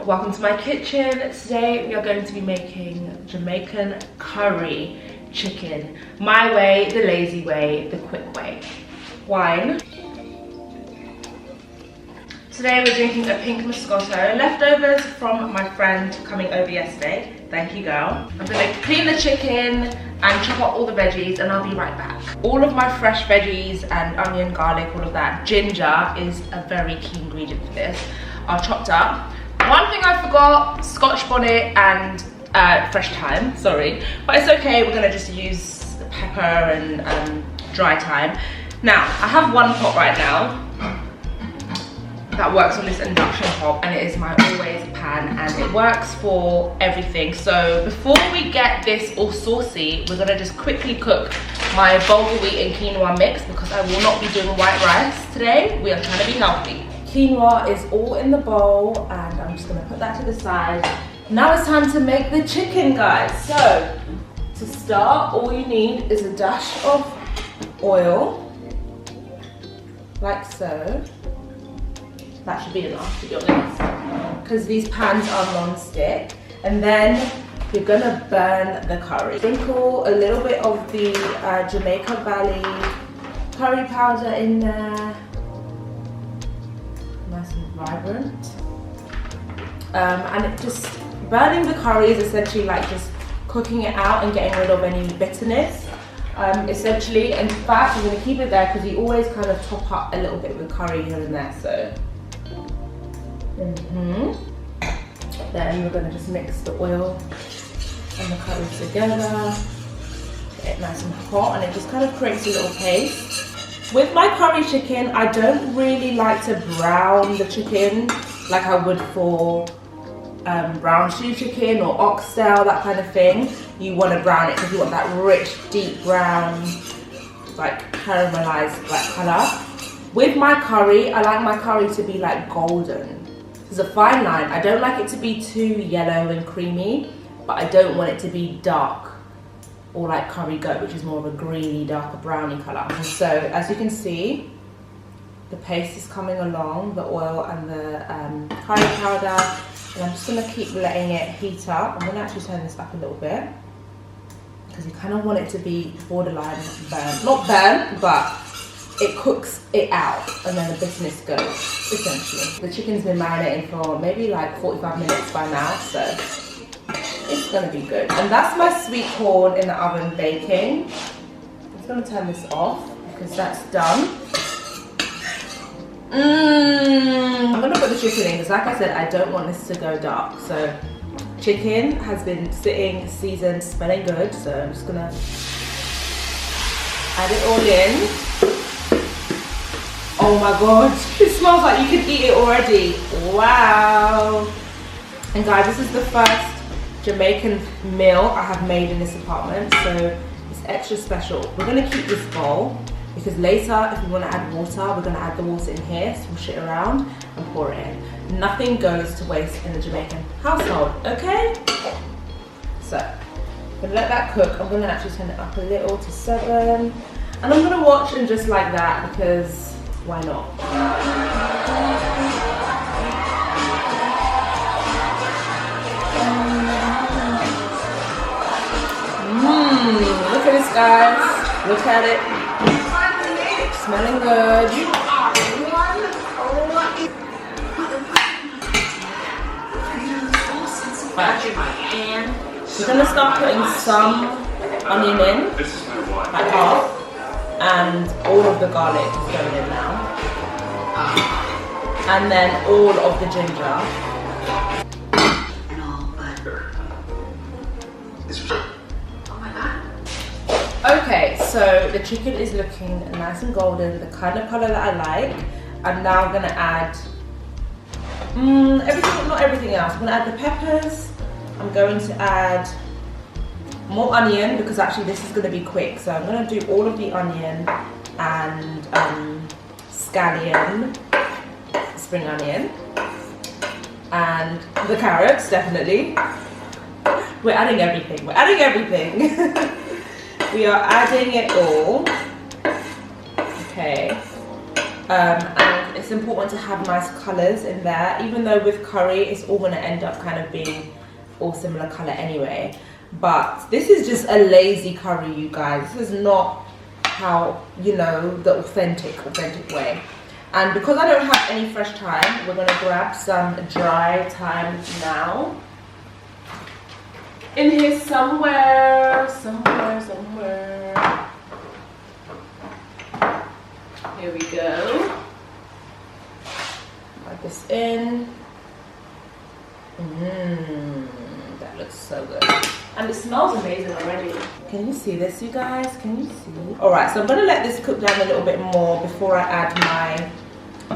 Welcome to my kitchen. Today we are going to be making Jamaican curry chicken. My way, the lazy way, the quick way. Wine. Today we're drinking a pink Moscato, leftovers from my friend coming over yesterday. Thank you, girl. I'm gonna clean the chicken and chop up all the veggies and I'll be right back. All of my fresh veggies and onion, garlic, all of that. Ginger is a very key ingredient for this. Are chopped up. One thing I forgot, Scotch bonnet and fresh thyme, sorry. But it's okay, we're gonna just use pepper and dry thyme. Now, I have one pot right now that works on this induction hob, and it is my always pan, and it works for everything. So before we get this all saucy, we're gonna just quickly cook my bulgur wheat and quinoa mix because I will not be doing white rice today. We are trying to be healthy. Quinoa is all in the bowl, and I'm just gonna put that to the side. Now it's time to make the chicken, guys. So to start, all you need is a dash of oil, like so. That should be enough, to be honest, because these pans are non-stick. And then you're gonna burn the curry. Sprinkle a little bit of the Jamaica Valley curry powder in there. Nice and vibrant. And it just, burning the curry is essentially like just cooking it out and getting rid of any bitterness. Essentially, in fact, we're gonna keep it there because you always kind of top up a little bit with curry here and there, so. Then we're gonna just mix the oil and the curry together, get it nice and hot, and it just kind of creates a little paste. With my curry chicken, I don't really like to brown the chicken like I would for brown stew chicken or oxtail, that kind of thing. You want to brown it because you want that rich, deep brown, like caramelized black color. With my curry, I like my curry to be like golden. There's a fine line. I don't like it to be too yellow and creamy, but I don't want it to be dark or like curry goat, which is more of a greeny, darker browny color. And so as you can see, the paste is coming along, the oil and the curry powder, and I'm just gonna keep letting it heat up. I'm gonna actually turn this up a little bit because you kind of want it to be borderline burnt. Not burnt, but it cooks it out and then the bitterness goes, essentially. The chicken's been marinating for maybe like 45 minutes by now, so it's gonna be good. And that's my sweet corn in the oven baking. I'm just gonna turn this off because that's done. I'm gonna put the chicken in because like I said, I don't want this to go dark. So chicken has been sitting, seasoned, smelling good. So I'm just gonna add it all in. Oh my god, it smells like you can eat it already. Wow. And guys, this is the first Jamaican meal I have made in this apartment, so it's extra special. We're gonna keep this bowl because later, if we wanna add water, we're gonna add the water in here, swoosh it around and pour it in. Nothing goes to waste in the Jamaican household, okay? So, I'm gonna let that cook. I'm gonna actually turn it up a little to 7. And I'm gonna watch and just like that because why not? Look at this, guys. Look at it. Smelling good. We're gonna start putting some onion in, like half, and all of the garlic is going in now, and then all of the ginger. And all butter. Oh my god. Okay, so the chicken is looking nice and golden, the kind of color that I like. I'm now gonna add everything, not everything else. I'm gonna add the peppers. I'm going to add more onion because actually this is going to be quick. So I'm going to do all of the onion and scallion, spring onion, and the carrots, definitely. We're adding everything. We're adding everything. We are adding it all. Okay. And it's important to have nice colours in there, even though with curry it's all going to end up kind of being all similar colour anyway. But this is just a lazy curry, you guys. This is not how, you know, the authentic way. And because I don't have any fresh thyme, we're going to grab some dry thyme now. In here somewhere. Here we go. Add this in. That looks so good. And it smells amazing already. Can you see this, you guys? Can you see? Alright, so I'm going to let this cook down a little bit more before I add my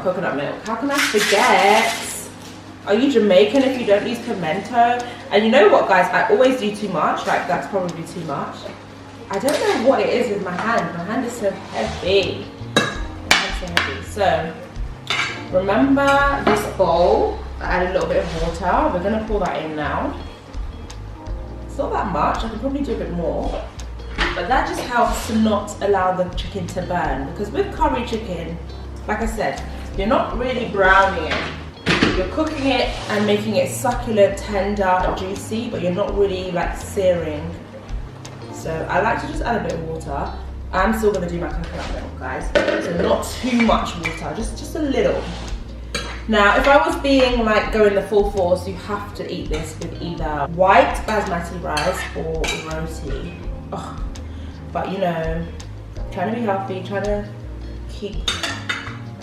coconut milk. How can I forget? Are you Jamaican if you don't use pimento? And you know what, guys? I always do too much. Like, that's probably too much. I don't know what it is with my hand. My hand is so heavy. So, remember this bowl? I added a little bit of water. We're going to pour that in now. It's not that much. I can probably do a bit more. But that just helps to not allow the chicken to burn. Because with curry chicken, like I said, you're not really browning it. You're cooking it and making it succulent, tender, juicy, but you're not really like searing. So I like to just add a bit of water. I'm still going to do my coconut milk, guys. So not too much water, just a little. Now, if I was being like going the full force, you have to eat this with either white basmati rice or roti. Oh, but you know, trying to be healthy, trying to keep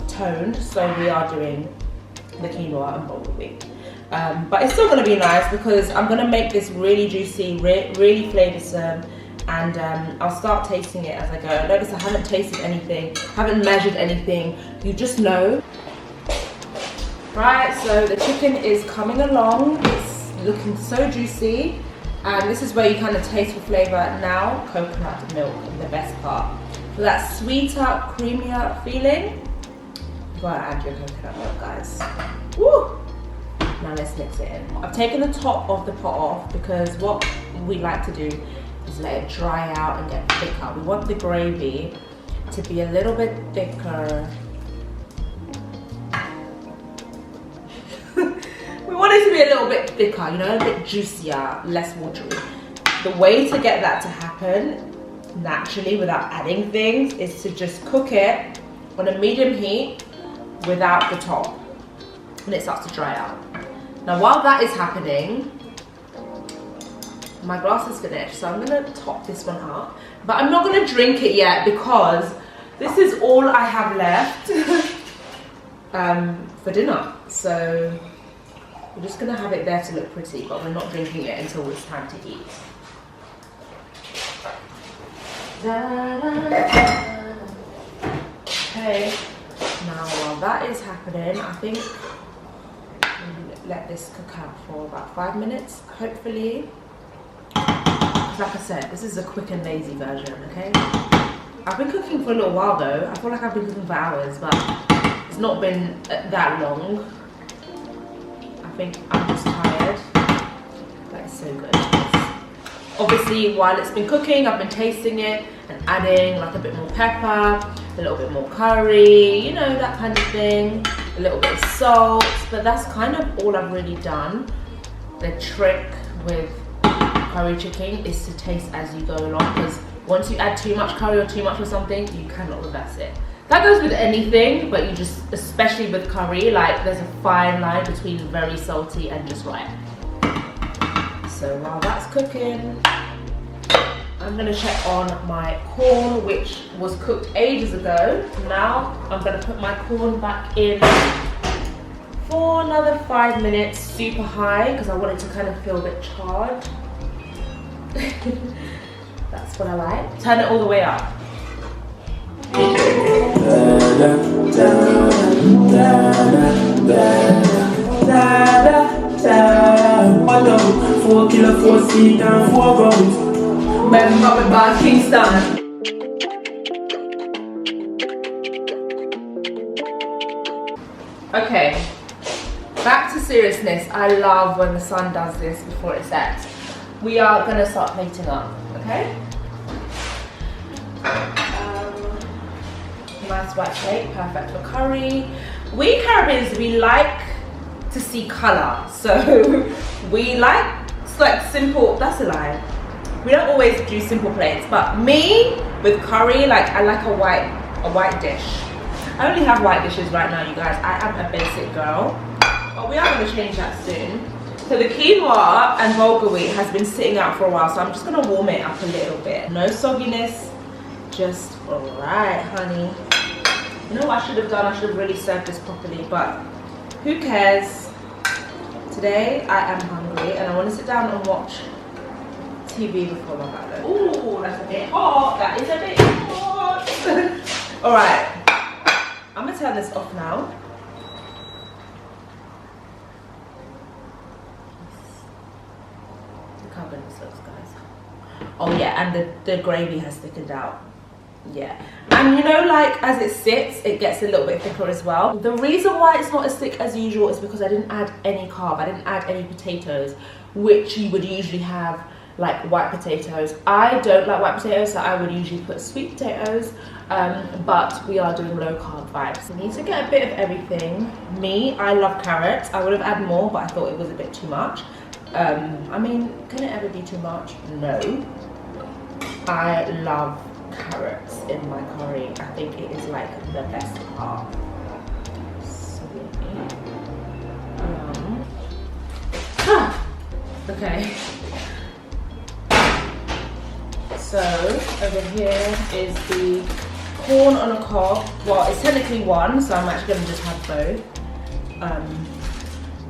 toned, so we are doing the quinoa and bulgur wheat. But it's still going to be nice because I'm going to make this really juicy, really flavoursome. And I'll start tasting it as I go. Notice I haven't tasted anything, haven't measured anything. You just know. Right, so the chicken is coming along. It's looking so juicy. And this is where you kind of taste for flavour. Now, coconut milk, the best part. For that sweeter, creamier feeling, you gotta add your coconut milk, guys. Woo! Now let's mix it in. I've taken the top of the pot off because what we like to do is let it dry out and get thicker. We want the gravy to be a little bit thicker. We want it to be a little bit thicker, you know, a bit juicier, less watery. The way to get that to happen naturally without adding things is to just cook it on a medium heat without the top, and it starts to dry out. Now while that is happening, my glass is finished, so I'm gonna top this one up. But I'm not gonna drink it yet because this is all I have left for dinner. So we're just gonna have it there to look pretty, but we're not drinking it until it's time to eat. Okay, now while that is happening, I think we'll let this cook out for about 5 minutes, hopefully. Like I said, this is a quick and lazy version, okay? I've been cooking for a little while though. I feel like I've been cooking for hours, but it's not been that long. I think I'm just tired, but it's so good. Obviously, while it's been cooking, I've been tasting it and adding like a bit more pepper, a little bit more curry, you know, that kind of thing. A little bit of salt, but that's kind of all I've really done. The trick with curry chicken is to taste as you go along, because once you add too much curry or too much of something, you cannot reverse it. That goes with anything, but you just, especially with curry, like there's a fine line between very salty and just right. So while that's cooking, I'm gonna check on my corn, which was cooked ages ago. Now I'm gonna put my corn back in for another 5 minutes, super high, because I want it to kind of feel a bit charred. That's what I like. Turn it all the way up. Kingston. Okay, back to seriousness. I love when the sun does this before it sets. We are going to start plating up, okay? Nice white plate, perfect for curry. We Caribbeans, we like to see color, so we like simple. That's a lie. We don't always do simple plates, but me with curry, like I like a white dish. I only have white dishes right now, you guys. I am a basic girl, but we are going to change that soon. So the quinoa and bulgur wheat has been sitting out for a while, so I'm just going to warm it up a little bit. No sogginess, just alright, honey. You know what I should have done? I should have really served this properly, but who cares? Today I am hungry and I want to sit down and watch TV before my bed. Ooh, that's a bit hot. That is a bit hot. Alright, I'm going to turn this off now. Look how good this looks, guys. Oh yeah, and the gravy has thickened out. Yeah, and you know, like as it sits, it gets a little bit thicker as well. The reason why it's not as thick as usual is because I didn't add any carb. I didn't add any potatoes, which you would usually have, like white potatoes. I don't like white potatoes, so I would usually put sweet potatoes, but we are doing low carb vibes. We need to get a bit of everything. Me, I love carrots. I would have added more, but I thought it was a bit too much. I mean, can it ever be too much? No. I love carrots in my curry. I think it is like the best part. Sweet. Okay. So over here is the corn on a cob. Well, it's technically one, so I'm actually gonna just have both.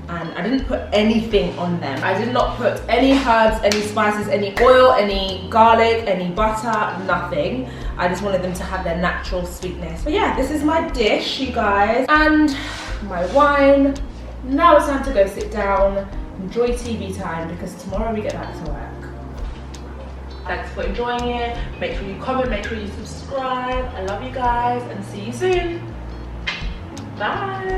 And I didn't put anything on them. I did not put any herbs, any spices, any oil, any garlic, any butter, nothing. I just wanted them to have their natural sweetness. But yeah, this is my dish, you guys, and my wine. Now it's time to go sit down, enjoy TV time, because tomorrow we get back to work. Thanks for enjoying it. Make sure you comment, make sure you subscribe. I love you guys, and see you soon. Bye.